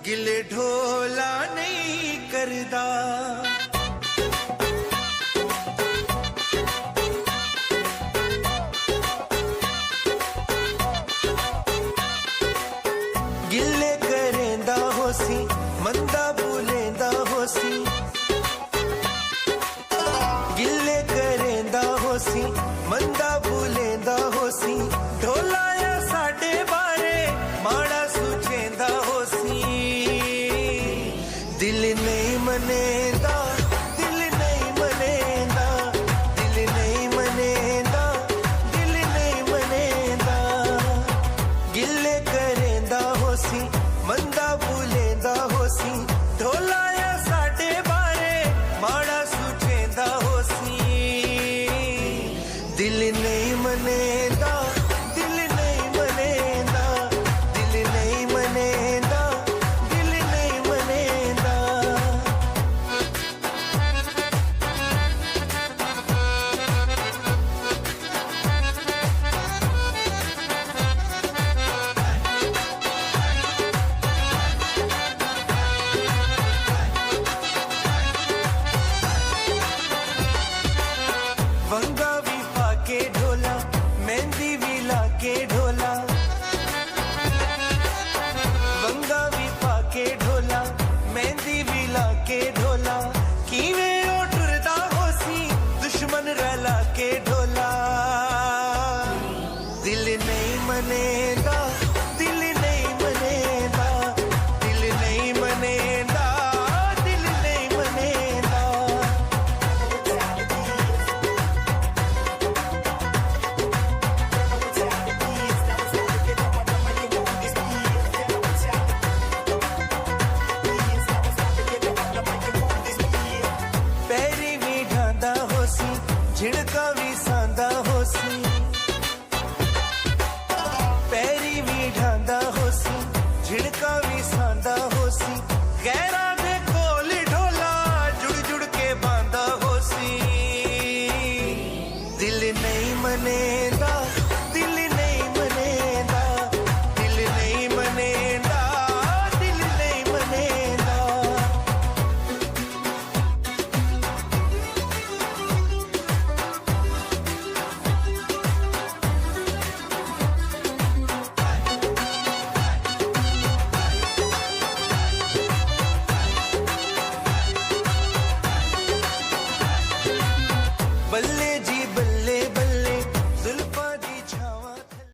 गिले ढोला नहीं करदा। गिले करेंदा होसी मंदा भूलेंदा होसी, गिले करेंदा होसी मंदा भूलेंदा होसी, ढोला या साडे बारे माड़ा सुझेंदा होसी। दिल नहीं मनेंदा, दिल नहीं मनेंदा, दिल नहीं मनेंदा, दिल नहीं मनेंदा। गिले करेंदा होसी मंदा भूलेंदा होसी, ढोला या साडे बारे माड़ा सुझेंदा होसी। दिल नहीं मनेंदा, दिल नहीं मनेंदा, दिल नहीं मनेंदा, दिल नहीं मनेंदा। वंगा भी पाके ढोला, मेहंदी भी लाके ढोला, वंगा भी पाके ढोला, मेहंदी भी लाके ढोला। किवें ओ टुरदा होसी दुश्मन रला के ढोला। दिल नहीं मनेंदा,